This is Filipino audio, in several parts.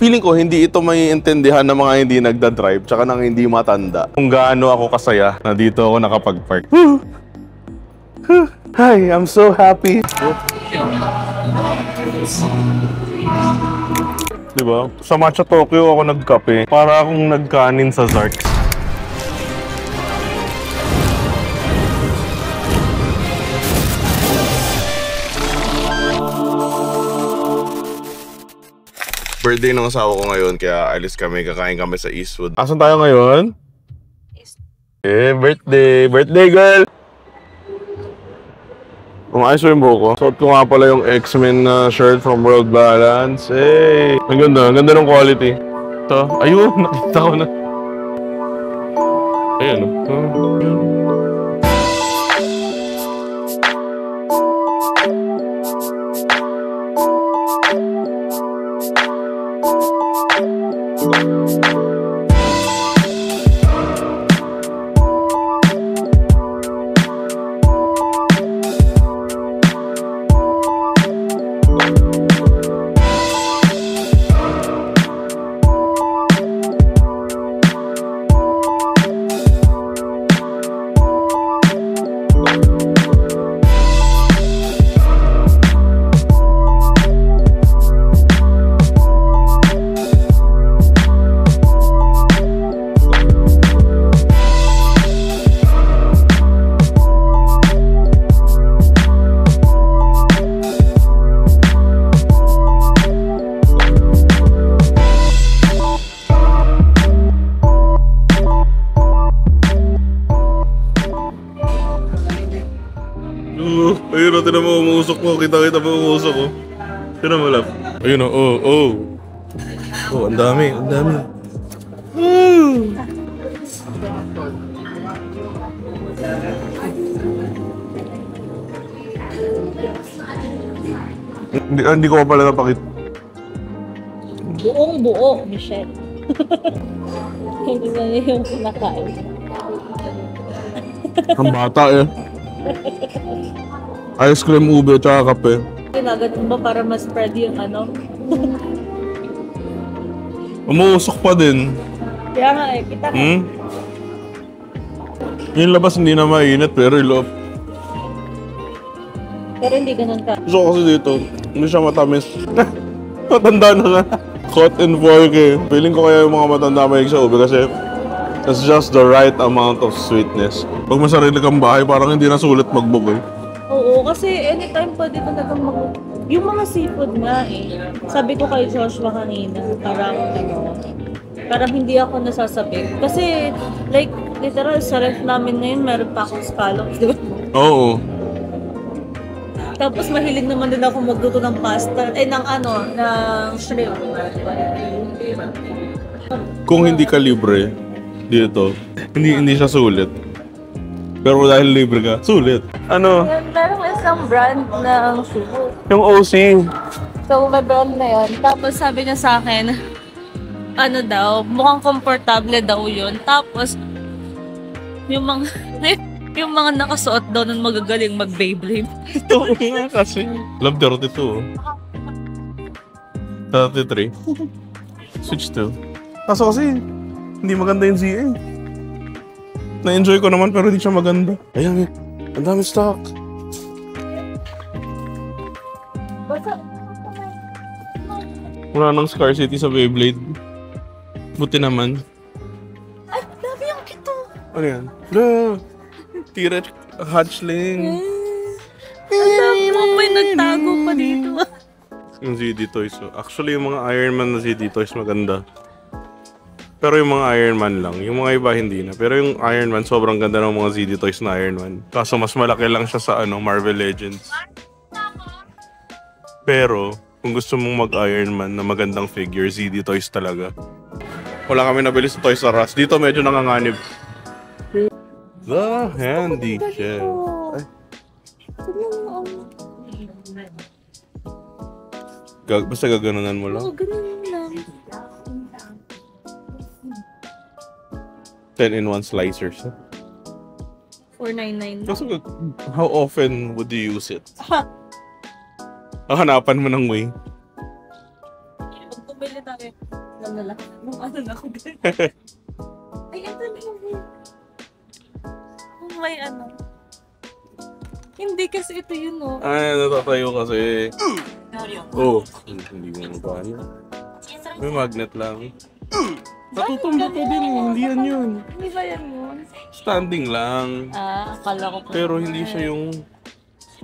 feeling ko hindi ito may intindihan ng mga hindi nagda-drive tsaka ng hindi matanda. Kung gaano ako kasaya na dito ako nakapag-park. Hi, I'm so happy. Diba? Sa Matcha Tokyo ako nagkape. Para akong nagkanin sa Zarks. Birthday ng asawa ko ngayon, kaya alis kami, kakain kami sa Eastwood. Asan tayo ngayon? Birthday! Birthday, girl! Umayos yung buhok ko. Suot ko nga pala yung X-Men na shirt from World Balance. Hey! Ang ganda ng quality. Ito, ayun, nakita ko na. Ayun. Ayun o, tinan mo, umusok mo. Kita-kita mo umusok ko. Tinan mo lang. Ayun o, oh, ang dami, ang dami. Hindi ko pa pala napakita. Buong buo, Michelle. Hindi na yung kinakain. Ang bata eh. Ice cream, ube, tsaka kape. Ginagat mo ba para ma-spread yung ano? Umuusok pa din. Kaya nga eh, kita ka. Yung labas hindi na mainit, pero yung loob. Pero hindi ganun ka. Gusto ko kasi dito, hindi siya matamis. Matanda na nga. Caught in 4K. Feeling ko kaya yung mga matanda mahilig sa ube kasi it's just the right amount of sweetness. Pag masarili kang bahay, parang hindi na sulit magbuboy. Oo, kasi anytime pwede talaga yung mga seafood nga eh. Sabi ko kay Joshua kanina, parang hindi ako nasasabik. Kasi like, literal, sa ref namin ngayon, meron pa akong scallops, di ba? Oo. Tapos mahilig naman din ako magluto ng pasta, ng shrimp. Kung hindi ka libre dito, hindi siya sulit. Pero dahil libre ka, sulit. Ano? Merong isang brand ng shoe. Yung OC. So, may brand na yun. Tapos sabi niya sa akin, mukhang komportable daw yun. Tapos, yung mga nakasuot daw nun magagaling mag-Beyblade. Ito nga kasi. Love 32. 33. Switch to. Kaso kasi, hindi maganda yung ZA. Na-enjoy ko naman pero hindi siya maganda. Ayan, ang dami stock. Wala nang scarcity sa Beyblade. Buti naman. Ay, dami yung kito. Ano yan? T-Rex hatchling. Ang dami mo may nagtago pa dito. Yung ZD Toys. Actually, yung mga Iron Man na ZD Toys maganda. Pero yung mga Iron Man lang. Yung mga iba hindi na. Pero yung Iron Man, sobrang ganda ng mga ZD Toys na Iron Man. Kaso mas malaki lang siya sa Marvel Legends. Pero, kung gusto mong mag-Iron Man na magandang figure, ZD Toys talaga. Wala kami nabili sa Toys R Us. Dito medyo nanganganib. The Handy Chef. Basta gaganunan mo lang. Oo, ganun lang. 10-in-1 slicers. Huh? $4.99. Kasi how often would you use it? Hanapan mo ng way. Pag bumili tayo Bakit? Nalala. Nung ano na ako ganyan. Ay, ito na yun. May ano. Hindi kasi ito yun, no? Ay, natatayo kasi. Oh, hindi mo paano. May magnet lang. Natutumba ka din, hindi yan yun. Hindi ba yan yun? Standing lang. Akala ko pa. Pero hindi siya yung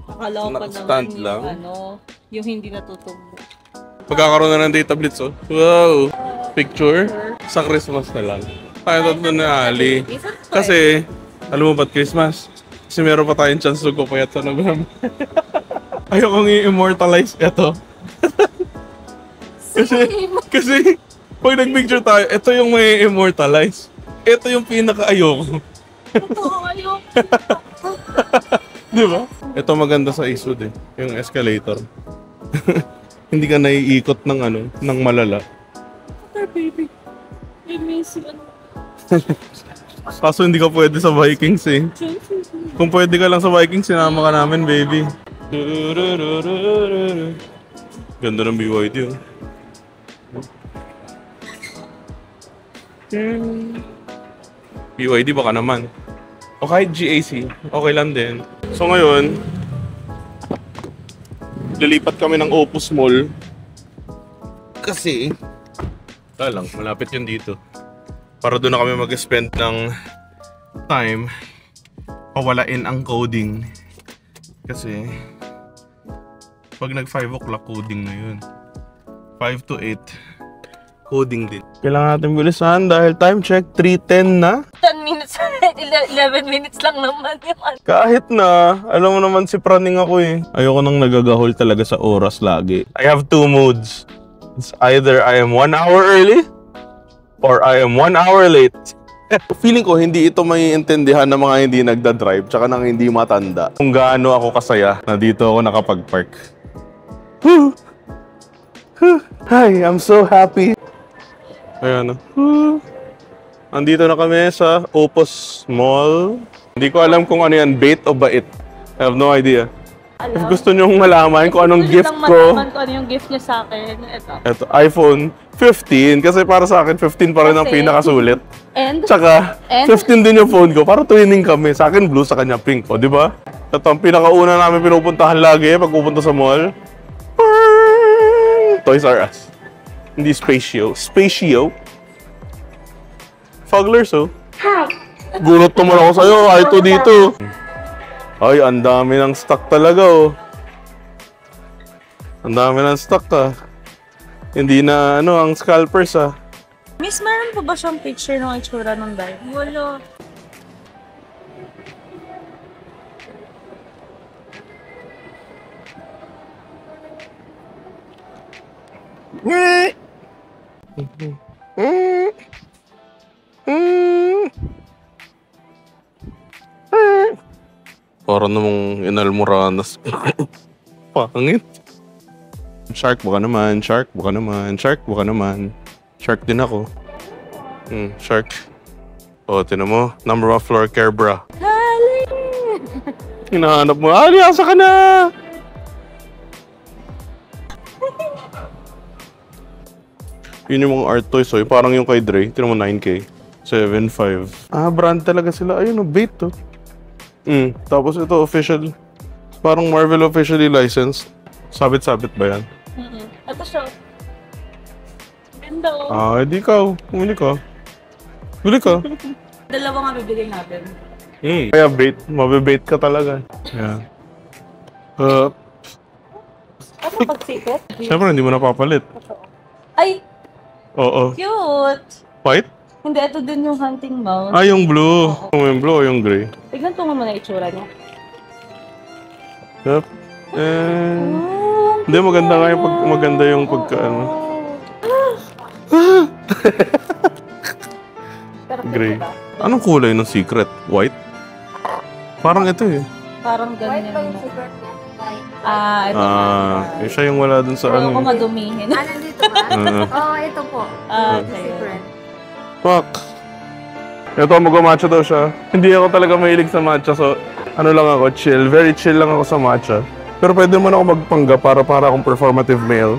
Akala ko pa naka-stand naman lang. yung ano, yung hindi natutumbo. pagkakaroon na ng data blitz, oh. Wow! Picture? Sa Christmas na lang. Tayo tatlo na Ali. Kasi, alam mo ba't Christmas? Kasi meron pa tayong chance na magpapayat sa nagram. Ayokong i-immortalize ito. kasi, pag nag-picture tayo, ito yung may immortalize. Ito yung pinaka-ayoko. Totoo, ayoko. Di ba? Ito maganda sa isod eh. Yung escalator. Hindi ka naiikot ng ano, ng malala. Okay, baby. I miss you. Kaso hindi ka pwede sa Vikings eh. Kung pwede ka lang sa Vikings, sinama ka namin, baby. Ganda ng BYD oh. BYD baka naman. O kahit GAC, okay lang din. So ngayon, lilipat kami ng Opus Mall. Kasi, lang, malapit yun dito. Para doon na kami mag-spend ng time pawalain ang coding. Kasi, pag nag 5 o'clock coding na yun. 5 to 8, coding din. Kailangan natin bilisan dahil time check, 3:10 na. 10 minutes, 11 minutes lang naman yung ano. Kahit na, alam mo naman si praning ako eh. Ayoko nang nagagahol talaga sa oras lagi. I have 2 modes. It's either I am 1 hour early or I am 1 hour late. Feeling ko hindi ito maiintindihan ng mga hindi nagda-drive tsaka ng hindi matanda. Kung gaano ako kasaya na dito ako nakapag-park. Hi, I'm so happy. Ayan. Andito na kami sa Opus Mall. Hindi ko alam kung ano yan, bait o bait. I have no idea. If gusto nyong malaman kung anong gift ko, malaman kung ano yung gift niya sa akin. ito, iPhone 15. Kasi para sa akin, 15 pa rin ang Kasi- pinakasulit. And, Tsaka, And? 15 din yung phone ko. Para twinning kami. Sa akin, blue, sa kanya, pink. O, di ba? Ito ang pinakauna namin pinupuntahan lagi pag pupunta sa mall. Toys R Us. Hindi Spatio. Spatio? Fugglers, oh. Gulat naman ako sa'yo. Ito dito. Ay, ang dami ng stock talaga, oh. Ang dami ng stock, ah. Hindi na, ano, ang scalpers, ah. Miss, meron po ba siyang picture ng itsura ng bike? Wala. Para namang inalmoranas. Pangit. Shark, baka naman. Shark, baka naman. Shark, baka naman. Shark din ako. Shark. O, tinan mo. Number 1 floor care bra. Hali! Hinahanap mo. Ali, asa ka na? Yun yung mga art toys. So, parang yung kay Dre. Tinan mo 9K. 7.5. Ah, brand talaga sila. Ayun, bait to. Tapos ito, official. Parang Marvel officially licensed. Sabit-sabit ba yan? Ito siya. Ganda oh. Ah, edi ikaw. Bumili ka. Bili ka. Dalawa nga bibili natin. Kaya bait. Mabibait ka talaga. Yan. Ano pagsikot? Siyempre, hindi mo napapalit. Ay! Oo. Cute! White? Hindi, ito din yung hunting mouse. Ah, yung blue. Yung blue o yung gray? Tignan tungo mo na itsura niya. Yep. Hindi, maganda nga yung maganda yung pagka, ano. Pero Gray. ba? Anong kulay ng secret? White? Parang ito eh. Parang ganyan. secret niya? Ito Ah, siya yung wala dun sa Ayaw ko ano. madumihin. Nandito ba? Oo, ito po. Okay. Secret. Fuck. Ito, mag-matcha daw siya. Hindi ako talaga mahilig sa matcha, so ano lang ako, chill. Very chill lang ako sa matcha. Pero pwede naman ako magpanggap para akong performative male.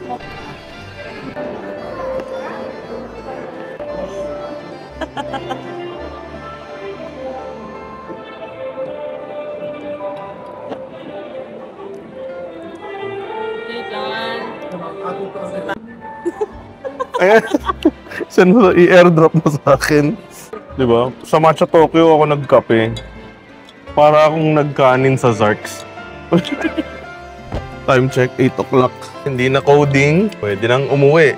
Wait lang. Ayan. Saan mo i-airdrop mo sa akin? Diba? Sa Matcha Tokyo ako nagkape. Para akong nagkanin sa Zarks. Time check, 8 o'clock. Hindi na coding. Pwede nang umuwi.